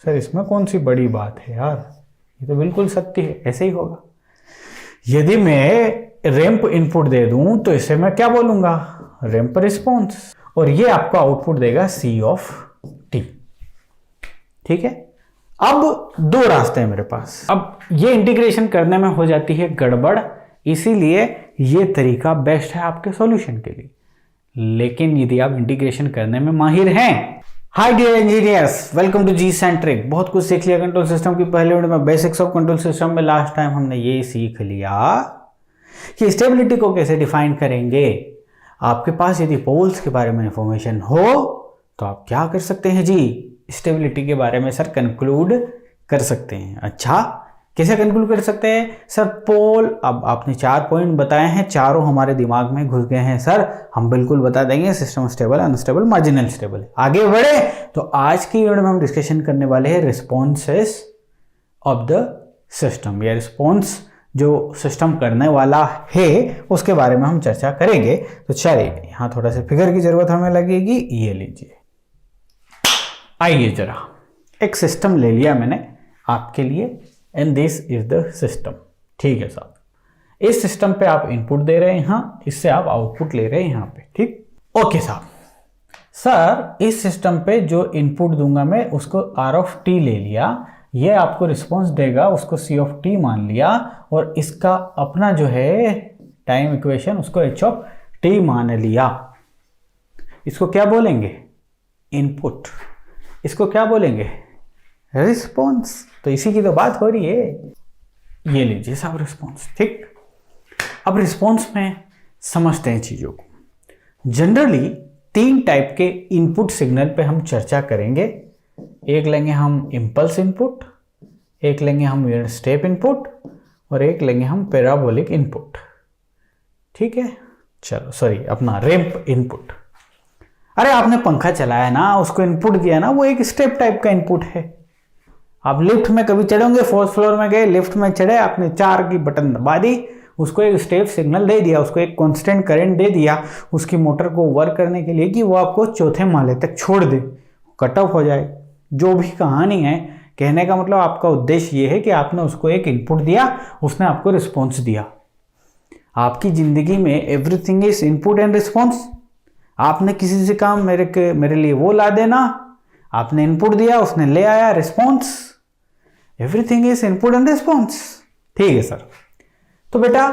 Sir इसमें कौन सी बड़ी बात है यार, ये तो बिल्कुल सत्य है, ऐसे ही होगा। यदि मैं रैंप इनपुट दे दूं तो इसे मैं क्या बोलूंगा, रैंप रिस्पॉन्स, और ये आपको आउटपुट देगा सी ऑफ टी। ठीक है, अब दो रास्ते हैं मेरे पास। अब ये इंटीग्रेशन करने में हो जाती है गड़बड़, इसीलिए ये तरीका बेस्ट है आपके सॉल्यूशन के लिए। लेकिन यदि आप इंटीग्रेशन करने में माहिर हैं, hi dear engineers, welcome to G centric. बहुत कुछ सीख लिया कंट्रोल सिस्टम की पहले वीडियो में, बेसिक्स ऑफ कंट्रोल सिस्टम में। लास्ट टाइम हमने ये सीख लिया कि स्टेबिलिटी को कैसे डिफाइन करेंगे। आपके पास यदि पोल्स के बारे में इंफॉर्मेशन हो तो आप क्या कर सकते हैं जी, स्टेबिलिटी के बारे में सर कंक्लूड कर सकते हैं। अच्छा, कैसे कंक्लूड कर सकते हैं सर? पोल, अब आपने 4 पॉइंट बताए हैं, चारों हमारे दिमाग में घुस गए हैं सर, हम बिल्कुल बता देंगे system stable, unstable, marginal stable. आगे बढ़े तो आज की वीडियो में हम डिस्कशन करने वाले हैं रिस्पॉन्सेस ऑफ द सिस्टम, या रिस्पॉन्स जो सिस्टम करने वाला है उसके बारे में हम चर्चा करेंगे। तो चलिए, यहाँ थोड़ा सा फिगर की जरूरत हमें लगेगी, ये लीजिए। आइए जरा, एक सिस्टम ले लिया मैंने आपके लिए, and this is the system. ठीक है साहब, इस सिस्टम पे आप इनपुट दे रहे हैं, यहाँ इससे आप आउटपुट ले रहे हैं यहाँ पे। ठीक, ओके साहब। सर इस सिस्टम पे जो इनपुट दूंगा मैं उसको आर ऑफ टी ले लिया, ये आपको रिस्पॉन्स देगा, उसको सी ऑफ टी मान लिया, और इसका अपना जो है टाइम इक्वेशन उसको एच ऑफ टी मान लिया। इसको क्या बोलेंगे? इनपुट। इसको क्या बोलेंगे? रिस्पॉन्स। तो इसी की तो बात हो रही है। ये लीजिए साहब रिस्पॉन्स। ठीक, अब रिस्पॉन्स में समझते हैं चीजों को। जनरली 3 टाइप के इनपुट सिग्नल पे हम चर्चा करेंगे। एक लेंगे हम इम्पल्स इनपुट, एक लेंगे हम यूनिट स्टेप इनपुट, और एक लेंगे हम पैराबोलिक इनपुट। ठीक है, चलो सॉरी, अपना रैंप इनपुट। अरे आपने पंखा चलाया ना, उसको इनपुट दिया ना, वो एक स्टेप टाइप का इनपुट है। आप लिफ्ट में कभी चढ़ोगे, 4th फ्लोर में गए, लिफ्ट में चढ़े, आपने 4 की बटन दबा दी, उसको एक स्टेप सिग्नल दे दिया, उसको एक कांस्टेंट करंट दे दिया उसकी मोटर को वर्क करने के लिए कि वो आपको 4थे माले तक छोड़ दे, कट ऑफ हो जाए। जो भी कहानी है, कहने का मतलब आपका उद्देश्य ये है कि आपने उसको एक इनपुट दिया, उसने आपको रिस्पॉन्स दिया। आपकी जिंदगी में everything is input and response. आपने किसी से कहा मेरे लिए वो ला देना, आपने इनपुट दिया, उसने ले आया response. Everything is input and response. ठीक है सर। तो बेटा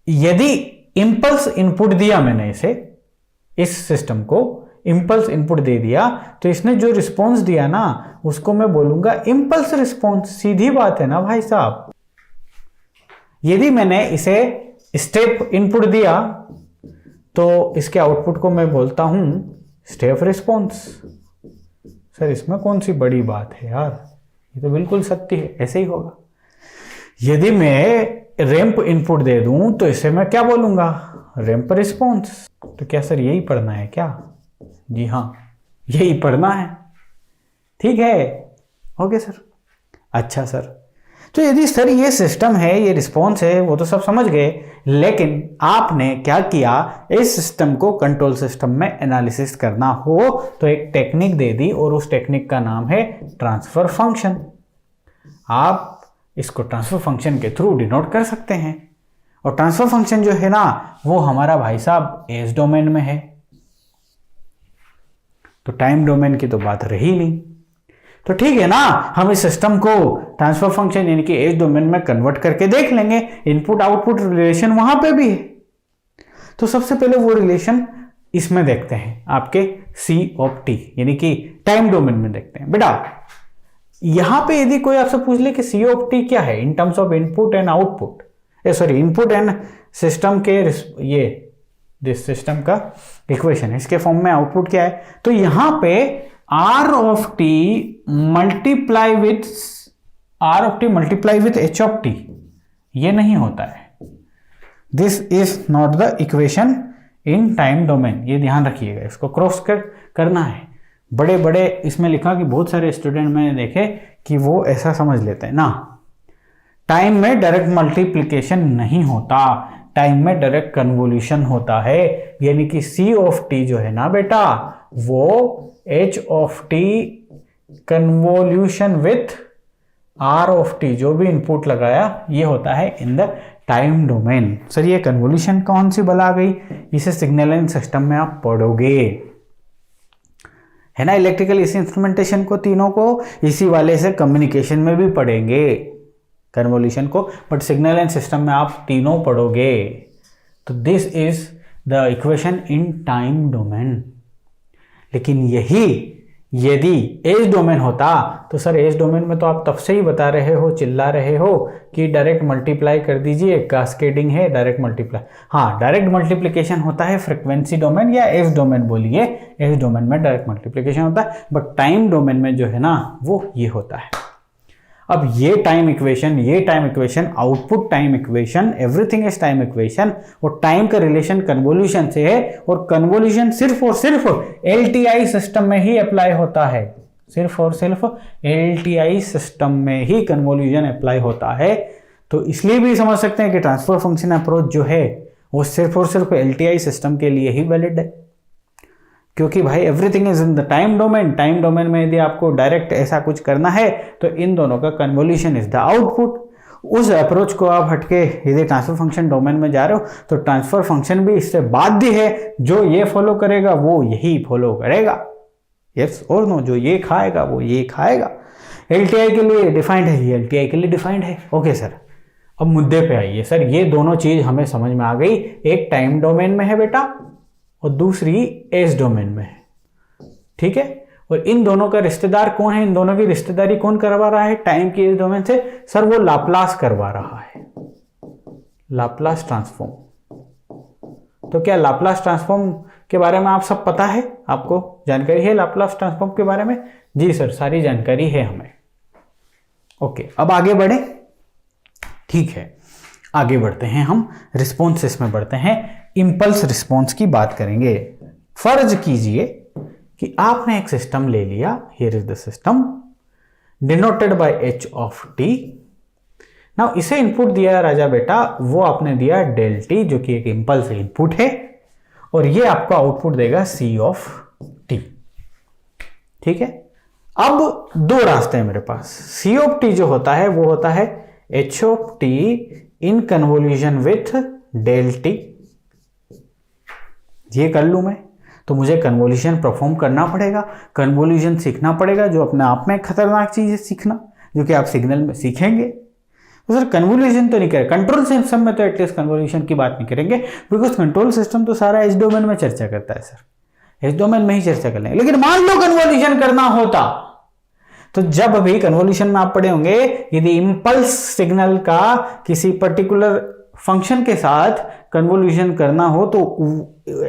यदि इंपल्स इनपुट दिया मैंने इस सिस्टम को इंपल्स इनपुट दे दिया, तो इसने जो रिस्पॉन्स दिया ना उसको मैं बोलूंगा इंपल्स रिस्पॉन्स। सीधी बात है ना भाई साहब। यदि मैंने इसे स्टेप इनपुट दिया तो इसके आउटपुट को मैं बोलता हूं स्टेप रिस्पॉन्स। सर इसमें कौन सी बड़ी बात है यार, ये तो बिल्कुल सत्य है, ऐसे ही होगा। यदि मैं रैंप इनपुट दे दूं तो इसे मैं क्या बोलूंगा, रैंप रिस्पॉन्स। तो क्या सर यही पढ़ना है क्या? जी हाँ, यही पढ़ना है। ठीक है, ओके सर। अच्छा सर, तो यदि सर ये सिस्टम है, ये रिस्पॉन्स है, वो तो सब समझ गए, लेकिन आपने क्या किया, इस सिस्टम को कंट्रोल सिस्टम में एनालिसिस करना हो तो एक टेक्निक दे दी, और उस टेक्निक का नाम है ट्रांसफर फंक्शन। आप इसको ट्रांसफर फंक्शन के थ्रू डिनोट कर सकते हैं, और ट्रांसफर फंक्शन जो है ना वो हमारा भाई साहब एज डोमेन में है। तो टाइम डोमेन की तो बात रही नहीं। तो ठीक है ना, हम इस सिस्टम को ट्रांसफर फंक्शन यानी कि एज डोमेन में कन्वर्ट करके देख लेंगे। इनपुट आउटपुट रिलेशन वहां पे भी है। तो सबसे पहले वो रिलेशन इसमें देखते हैं, आपके सी ऑफ टी यानी कि टाइम डोमेन में देखते हैं। बेटा यहां पे यदि कोई आपसे पूछ ले कि सी ऑफ टी क्या है in terms of input and output, sorry input and system के, ये दिस सिस्टम का इक्वेशन है, इसके फॉर्म में आउटपुट क्या है, तो यहां पे R of T multiply with H of T, ये नहीं होता है। This is not the equation in time domain, ये ध्यान रखिएगा, इसको क्रॉस करना है। बड़े बड़े इसमें लिखा कि बहुत सारे स्टूडेंट मैंने देखे कि वो ऐसा समझ लेते हैं ना, टाइम में डायरेक्ट मल्टीप्लिकेशन नहीं होता, टाइम में डायरेक्ट कन्वोल्यूशन होता है। यानी कि सी ऑफ टी जो है ना बेटा, वो H of T convolution with R of T, जो भी इनपुट लगाया ये होता है in the time domain. Sir ये कन्वोल्यूशन कौन सी बला गई, इसे सिग्नल एंड सिस्टम में आप पढ़ोगे, है ना। इलेक्ट्रिकल इसी इंस्ट्रूमेंटेशन को, तीनों को इसी वाले से कम्युनिकेशन में भी पढ़ेंगे कन्वोल्यूशन को, बट सिग्नल एंड सिस्टम में आप तीनों पढ़ोगे। तो this is the equation in time domain. लेकिन यही यदि एज डोमेन होता तो सर एज डोमेन में तो आप तब से ही बता रहे हो, चिल्ला रहे हो कि डायरेक्ट मल्टीप्लाई कर दीजिए, कास्केडिंग है, डायरेक्ट मल्टीप्लाई। हाँ, डायरेक्ट मल्टीप्लिकेशन होता है फ्रीक्वेंसी डोमेन या एज डोमेन बोलिए, एज डोमेन में डायरेक्ट मल्टीप्लिकेशन होता है, बट टाइम डोमेन में जो है ना वो ये होता है। अब ये time equation, output time equation, everything is time equation, और टाइम का रिलेशन कन्वोल्यूशन से है, और कन्वोल्यूशन सिर्फ और सिर्फ एलटीआई सिस्टम में ही अप्लाई होता है, सिर्फ और सिर्फ एलटीआई सिस्टम में ही कन्वोल्यूशन अप्लाई होता है। तो इसलिए भी समझ सकते हैं कि ट्रांसफर फंक्शन अप्रोच जो है वो सिर्फ और सिर्फ एलटीआई सिस्टम के लिए ही वैलिड है, क्योंकि भाई everything is in the time domain. Time domain में यदि आपको डायरेक्ट ऐसा कुछ करना है तो इन दोनों का कन्वोल्यूशन इज द आउटपुट। उस अप्रोच को आप हटके यदि ट्रांसफर फंक्शन डोमेन में जा रहे हो तो ट्रांसफर फंक्शन भी इससे बाध्य है, जो ये फॉलो करेगा वो यही फॉलो करेगा, यस और नो, जो ये खाएगा वो ये खाएगा। एलटीआई के लिए डिफाइंड है, ये एलटीआई के लिए डिफाइंड है। ओके सर, अब मुद्दे पे आइए। सर ये दोनों चीज हमें समझ में आ गई, एक टाइम डोमेन में है बेटा और दूसरी एज डोमेन में है, ठीक है। और इन दोनों का रिश्तेदार कौन है, इन दोनों की रिश्तेदारी कौन करवा रहा है टाइम की एज डोमेन से? सर वो लाप्लास करवा रहा है, लाप्लास ट्रांसफॉर्म। तो क्या लाप्लास ट्रांसफॉर्म के बारे में आप सब पता है, आपको जानकारी है लाप्लास ट्रांसफॉर्म के बारे में? जी सर, सारी जानकारी है हमें। ओके, अब आगे बढ़े, ठीक है, आगे बढ़ते हैं हम, रिस्पॉन्सेस में बढ़ते हैं, इंपल्स रिस्पॉन्स की बात करेंगे। फर्ज कीजिए कि आपने एक सिस्टम ले लिया, here is the system denoted by h of t। Now इसे इनपुट दिया राजा बेटा, वो आपने दिया डेल t, जो कि एक इंपल्स इनपुट है, और ये आपको आउटपुट देगा c ऑफ t, ठीक है। अब दो रास्ते हैं मेरे पास, c ऑफ t जो होता है वो होता है h of t in convolution with del t। ये कर लूं मैं तो मुझे कन्वोल्यूशन परफॉर्म करना पड़ेगा, कन्वोल्यूशन सीखना पड़ेगा, जो अपने आप में खतरनाक चीज है सीखना, जो कि आप सिग्नल में सीखेंगे। तो सर कन्वोल्यूशन तो नहीं करें, कंट्रोल सिस्टम में तो एटलीस्ट कन्वोल्यूशन की बात नहीं करेंगे, बिकॉज कंट्रोल सिस्टम तो सारा एज डोमेन में चर्चा करता है सर, एज डोमेन में ही चर्चा कर लेंगे। लेकिन मान लो कन्वोल्यूशन करना होता, तो जब भी कन्वोल्यूशन में आप पढ़े होंगे, यदि इंपल्स सिग्नल का किसी पर्टिकुलर फंक्शन के साथ कन्वोल्यूशन करना हो तो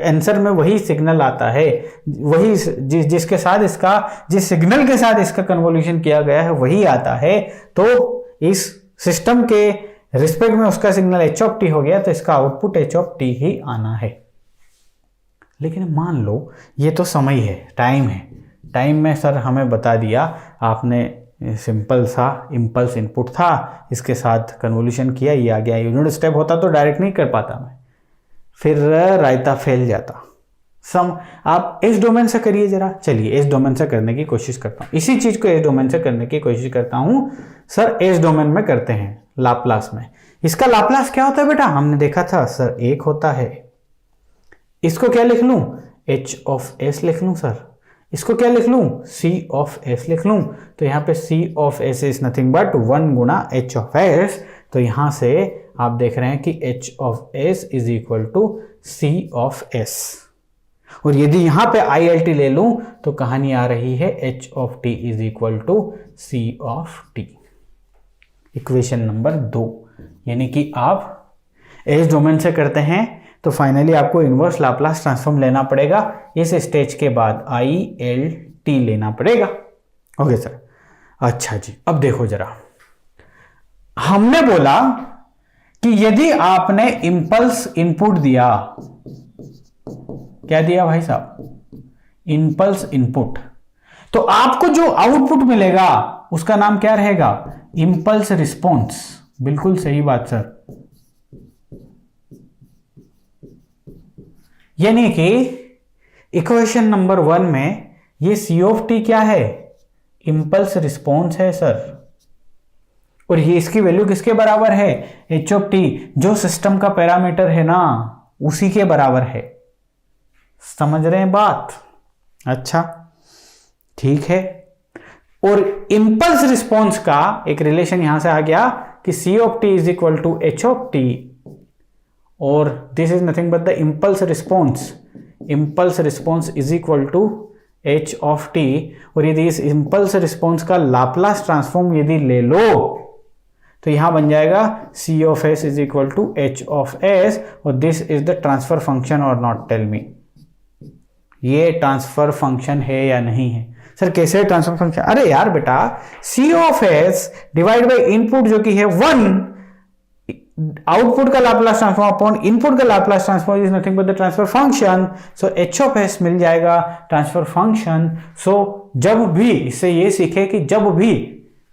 आंसर में वही सिग्नल आता है, वही जिसके साथ इसका, जिस सिग्नल के साथ इसका कन्वोल्यूशन किया गया है वही आता है। तो इस सिस्टम के रिस्पेक्ट में उसका सिग्नल h ऑफ t हो गया, तो इसका आउटपुट h ऑफ t ही आना है। लेकिन मान लो ये तो समय है, टाइम है, टाइम में सर हमें बता दिया आपने, सिंपल सा इंपल्स इनपुट था, इसके साथ कन्वोल्यूशन किया, ये आ गया। यूनिट स्टेप होता तो डायरेक्ट नहीं कर पाता मैं, फिर रायता फैल जाता। आप इस डोमेन से करिए जरा, चलिए इस डोमेन से करने की कोशिश करता हूँ, इसी चीज को इस डोमेन से करने की कोशिश करता हूँ। सर इस डोमेन में करते हैं, लाप्लास में। इसका लाप्लास क्या होता है बेटा? हमने देखा था सर एक होता है, इसको क्या लिख लूं? h ऑफ s लिख लूं सर। इसको क्या लिख लूं? c ऑफ s लिख लूं। तो यहाँ पे c of s is nothing but 1 Guna h of s। तो यहां से आप देख रहे हैं कि h of s is equal to c of s। और यदि यहां पे ILT ले लूं तो कहानी आ रही है h of t is equal to c of t। Equation number 2, यानी कि आप एज डोमेन से करते हैं तो फाइनली आपको इनवर्स लाप्लास ट्रांसफॉर्म लेना पड़ेगा। इस स्टेज के बाद ILT लेना पड़ेगा। ओके सर, अच्छा जी, अब देखो जरा, हमने बोला कि यदि आपने इंपल्स इनपुट दिया, क्या दिया भाई साहब? इंपल्स इनपुट, तो आपको जो आउटपुट मिलेगा उसका नाम क्या रहेगा? Impulse response. बिल्कुल सही बात सर, यानी कि इक्वेशन नंबर 1 में ये c ऑफ t क्या है? इम्पल्स रिस्पॉन्स है सर, और ये इसकी वैल्यू किसके बराबर है, एच ऑफ टी, जो सिस्टम का पैरामीटर है ना उसी के बराबर है। समझ रहे हैं बात? अच्छा ठीक है। और इम्पल्स रिस्पॉन्स का एक रिलेशन यहां से आ गया कि C of T is equal to H of T, और this is nothing but the impulse response. Impulse response is equal to H of T, और यदि इस इम्पल्स रिस्पॉन्स का लाप्लास ट्रांसफॉर्म यदि ले लो तो यहां बन जाएगा C of S is equal to H of S, और this is the transfer function और नॉट। टेल मी ये ट्रांसफर फंक्शन है या नहीं है? सर कैसे ट्रांसफर फंक्शन? अरे यार बेटा, C of S divide by input जो कि है 1, आउटपुट का लाप्लास ट्रांसफॉर्म अपॉन इनपुट का Laplace transform is nothing but the transfer function. So H of S मिल जाएगा ट्रांसफर फंक्शन। सो जब भी इससे ये सीखे कि जब भी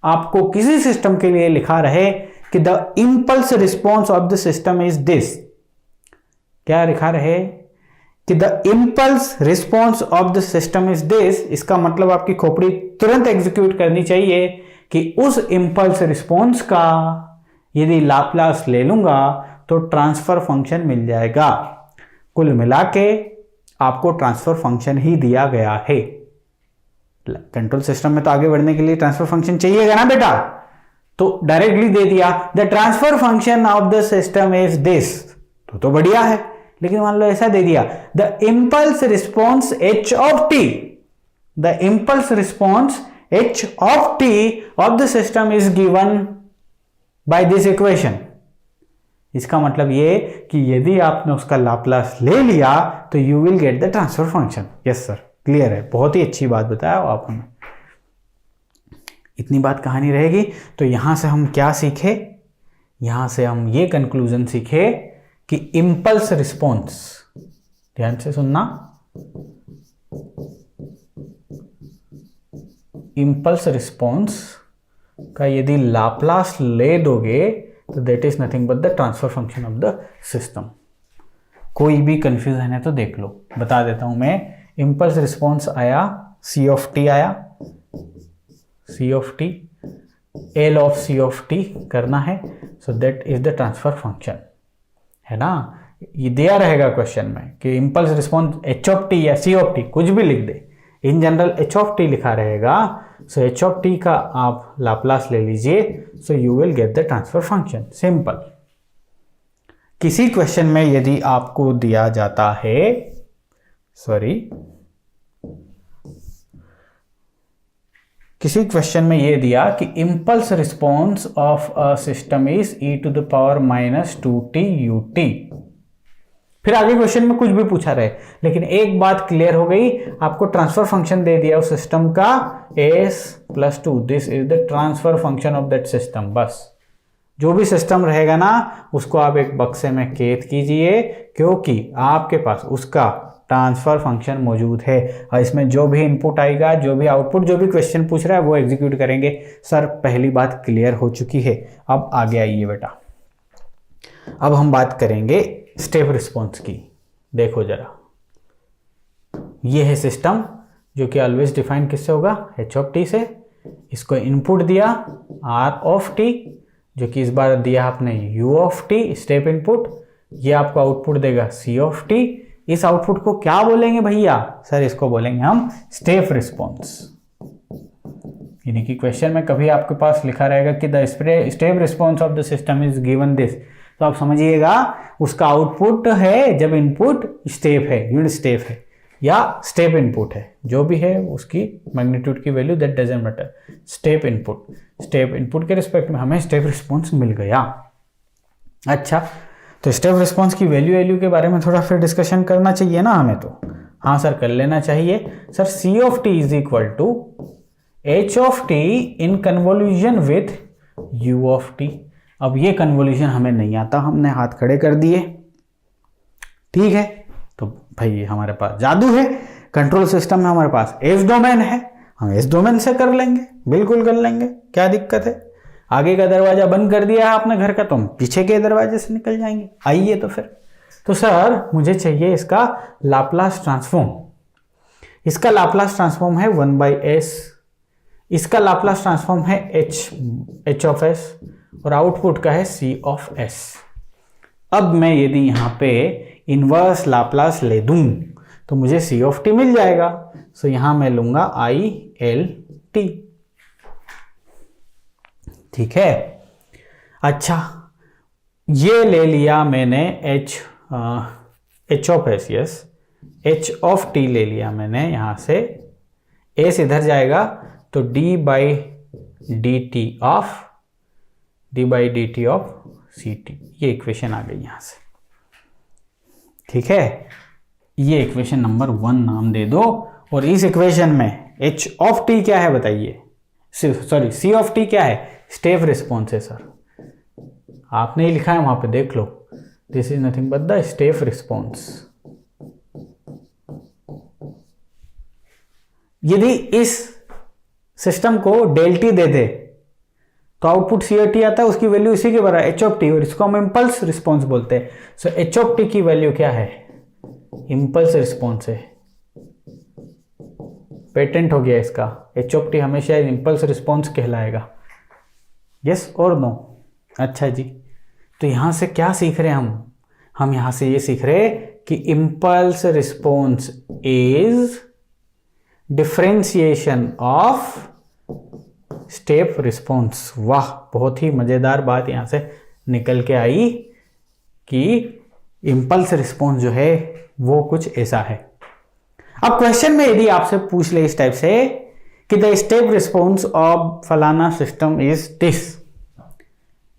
आपको किसी सिस्टम के लिए लिखा रहे कि the impulse response of the system is this, क्या लिखा रहे कि the impulse response of the system is this, इसका मतलब आपकी खोपड़ी तुरंत एग्जीक्यूट करनी चाहिए कि उस इंपल्स रिस्पॉन्स का यदि लाप्लास ले लूंगा तो ट्रांसफर फंक्शन मिल जाएगा। कुल मिला के आपको ट्रांसफर फंक्शन ही दिया गया है। कंट्रोल सिस्टम में तो आगे बढ़ने के लिए ट्रांसफर फंक्शन चाहिएगा ना बेटा, तो डायरेक्टली दे दिया the transfer function of the system is this, तो बढ़िया है। लेकिन मान लो ऐसा दे दिया the impulse response H of T, the impulse response H of T of the system is given by this equation. इसका मतलब ये कि यदि आपने उसका लाप्लास ले लिया तो you will get the transfer function. Yes sir, clear है, बहुत ही अच्छी बात बताया आप हमें। इतनी बात कहानी रहेगी। तो यहां से हम क्या सीखे? यहां से हम ये कंक्लूजन सीखे कि इंपल्स रिस्पॉन्स, ध्यान से सुनना, इंपल्स रिस्पॉन्स का यदि लाप्लास ले दोगे तो that is nothing but the transfer function of the system. कोई भी कंफ्यूजन है तो देख लो, बता देता हूं मैं। इंपल्स रिस्पॉन्स आया, सी ऑफ टी आया, C of T, L of C of T करना है, so that is the transfer function, है ना। ये दिया रहेगा क्वेश्चन में कि impulse response H of T या सी ऑफ टी, कुछ भी लिख दे, in general H of T लिखा रहेगा। सो एच ऑफ टी का आप लाप्लास ले लीजिए, so you will get the transfer function. Simple. किसी क्वेश्चन में यदि आपको दिया जाता है, किसी क्वेश्चन में यह दिया कि impulse response of a system is e to the power -2t ut, फिर आगे क्वेश्चन में कुछ भी पूछा रहे, लेकिन एक बात क्लियर हो गई, आपको ट्रांसफर फंक्शन दे दिया उस सिस्टम का s+2, this is the transfer function of that system. बस जो भी सिस्टम रहेगा ना उसको आप एक बक्से में कैद कीजिए, क्योंकि आपके पास उसका ट्रांसफर फंक्शन मौजूद है, और इसमें जो भी इनपुट आएगा, जो भी आउटपुट, जो भी क्वेश्चन पूछ रहा है वो एग्जीक्यूट करेंगे। सर पहली बात क्लियर हो चुकी है। अब आगे आइए बेटा, अब हम बात करेंगे स्टेप रिस्पॉन्स की। देखो जरा, ये है सिस्टम जो कि ऑलवेज डिफाइन किससे होगा, एच ऑफ टी से। इसको इनपुट दिया आर ऑफ टी, जो कि इस बार दिया आपने you of T step input, ये आपको आउटपुट देगा सी ऑफ टी। इस आउटपुट को क्या बोलेंगे भैया? सर इसको बोलेंगे हम स्टेप रिस्पॉन्स। यानी कि क्वेश्चन में कभी आपके पास लिखा रहेगा कि the step response of the system is given this, तो आप समझिएगा उसका आउटपुट है जब इनपुट स्टेप है, यूनिट स्टेप है या स्टेप इनपुट है, जो भी है उसकी मैग्नीट्यूड की value, that doesn't matter. Step input के रिस्पेक्ट में हमें स्टेप रिस्पॉन्स मिल गया। अच्छा, तो स्टेप रिस्पॉन्स की वैल्यू के बारे में थोड़ा फिर डिस्कशन करना चाहिए ना हमें, तो हाँ सर कर लेना चाहिए। Sir C of T is equal to H of T in convolution with U of T. अब ये कन्वोल्यूशन हमें नहीं आता, हमने हाथ खड़े कर दिए, ठीक है। तो भाई हमारे पास जादू है, कंट्रोल सिस्टम में हमारे पास एस डोमेन है, हम एस डोमेन से कर लेंगे, बिल्कुल कर लेंगे, क्या दिक्कत है। आगे का दरवाजा बंद कर दिया है आपने घर का, तो हम पीछे के दरवाजे से निकल जाएंगे। आइए तो फिर, तो सर मुझे चाहिए इसका लाप्लास ट्रांसफॉर्म। इसका लाप्लास ट्रांसफॉर्म है 1/s इसका लाप्लास ट्रांसफॉर्म है एच ऑफ एस और आउटपुट का है सी ऑफ एस। अब मैं यदि यहाँ पे इनवर्स लाप्लास ले दूं तो मुझे सी ऑफ टी मिल जाएगा। सो यहां मैं लूंगा आई एल टी। ठीक है, अच्छा ये ले लिया मैंने H of S, yes H of T ले लिया मैंने, यहां से एस इधर जाएगा तो D by D T of C T, ये इक्वेशन आ गई यहां से। ठीक है, ये इक्वेशन नंबर 1 नाम दे दो। और इस इक्वेशन में एच ऑफ टी क्या है बताइए, सॉरी सी ऑफ टी क्या है, स्टेप रिस्पॉन्स है सर। आपने ही लिखा है वहां पे, देख लो, this is nothing but the step response. यदि इस सिस्टम को डेल टी दे दे तो आउटपुट सी टी आता है, उसकी वैल्यू इसी के बराबर एच ऑफ टी, और इसको हम इंपल्स रिस्पॉन्स बोलते हैं। सो एच ऑफ टी की वैल्यू क्या है, इंपल्स रिस्पॉन्स है। पेटेंट हो गया इसका, एच ऑफ टी हमेशा इंपल्स रिस्पॉन्स कहलाएगा। यस और नो? अच्छा जी, तो यहां से क्या सीख रहे हैं हम यहां से ये सीख रहे कि impulse response is differentiation of step response. वाह, बहुत ही मजेदार बात यहां से निकल के आई कि इंपल्स रिस्पॉन्स जो है वो कुछ ऐसा है। अब क्वेश्चन में यदि आपसे पूछ ले इस टाइप से कि द स्टेप रिस्पॉन्स ऑफ फलाना system is this,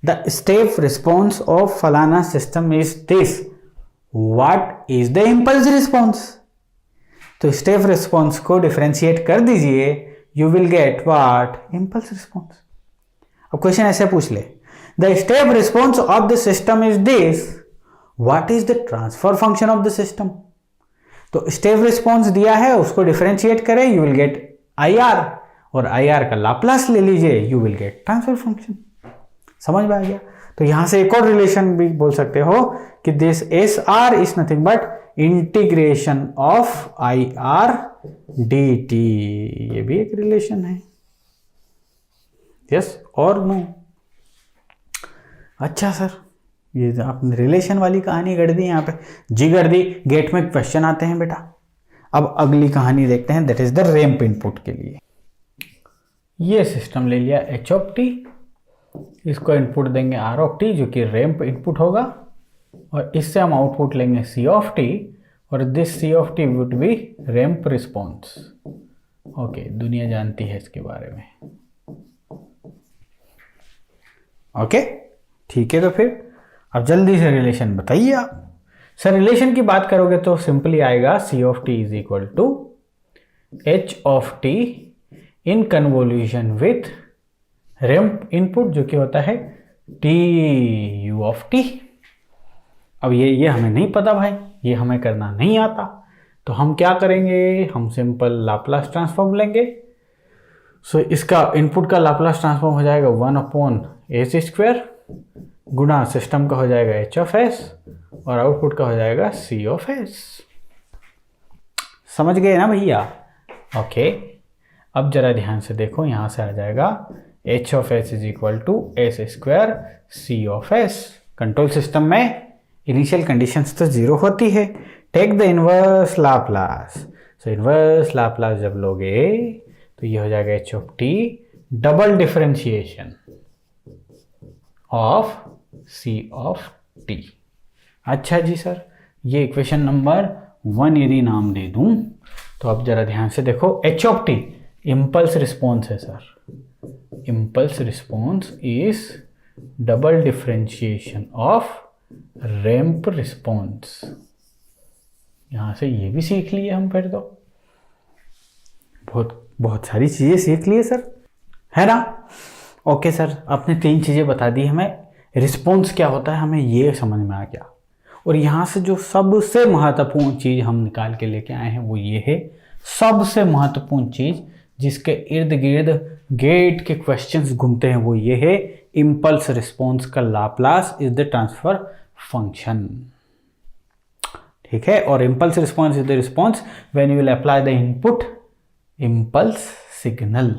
the step response of फलाना system is this, what is the impulse response? तो स्टेप रिस्पॉन्स को डिफरेंशिएट कर दीजिए, you will get what, impulse response. अब क्वेश्चन ऐसे पूछ ले, the step response of the system is this, what is the transfer function of the system? तो step response दिया है, उसको डिफरेंशिएट करें, you will gate I R, और आई आर का लाप्लास ले लीजिए, you will gate transfer function. समझ में आ गया? तो यहां से एक और रिलेशन भी बोल सकते हो कि this S R is nothing but integration of I R D T, ये भी एक रिलेशन है। यस और नो? अच्छा सर, ये आपने रिलेशन वाली कहानी गढ़ दी यहाँ पे, जी गढ़ दी, गेट में क्वेश्चन आते हैं बेटा। अब अगली कहानी देखते हैं, that is the ramp input के लिए। ये सिस्टम ले लिया एच ऑफ टी, इसको इनपुट देंगे आर ऑफ टी जो कि रैंप इनपुट होगा, और इससे हम आउटपुट लेंगे सी ऑफ टी, और this C of T would be ramp response. Okay, दुनिया जानती है इसके बारे में। ओके ठीक है, तो फिर अब जल्दी से रिलेशन बताइए आप। सर रिलेशन की बात करोगे तो सिंपली आएगा C of T is equal to H of T in convolution with ramp input जो कि होता है टी यू ऑफ टी। अब ये हमें नहीं पता भाई, ये हमें करना नहीं आता, तो हम क्या करेंगे, हम सिंपल लाप्लास ट्रांसफॉर्म लेंगे। सो इसका इनपुट का लाप्लास ट्रांसफॉर्म हो जाएगा 1/s² गुणा सिस्टम का हो जाएगा एच ऑफ एस, और आउटपुट का हो जाएगा सी ऑफ एस। समझ गए ना भैया? ओके, अब जरा ध्यान से देखो, यहां से आ जाएगा H of S is equal to s² C of S. Control system में इनिशियल कंडीशंस तो 0 होती है। Take the inverse Laplace, so inverse Laplace जब लोगे तो ये हो जाएगा H of T double differentiation of C of T. अच्छा जी सर, ये इक्वेशन नंबर 1 यदि नाम दे दूं तो अब जरा ध्यान से देखो, H of T impulse response है sir, impulse response is double differentiation of ramp response. यहां से ये भी सीख लिए हम, फिर तो बहुत सारी चीजें सीख लिए सर, है ना? ओके सर, आपने 3 चीजें बता दी हमें। रिस्पॉन्स क्या होता है हमें ये समझ में आ गया, और यहां से जो सबसे महत्वपूर्ण चीज हम निकाल के लेके आए हैं वो ये है, सबसे महत्वपूर्ण चीज जिसके इर्द गिर्द गेट के क्वेश्चंस घूमते हैं वो ये है, इंपल्स रिस्पॉन्स का Laplace is the transfer function. ठीक है, और impulse response is the response when you will apply the input impulse signal.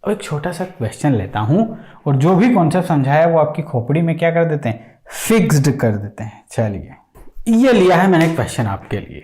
अब एक छोटा सा क्वेश्चन लेता हूं और जो भी कॉन्सेप्ट समझाया वो आपकी खोपड़ी में क्या कर देते हैं, फिक्स्ड कर देते हैं। चलिए ये लिया है मैंने क्वेश्चन आपके लिए।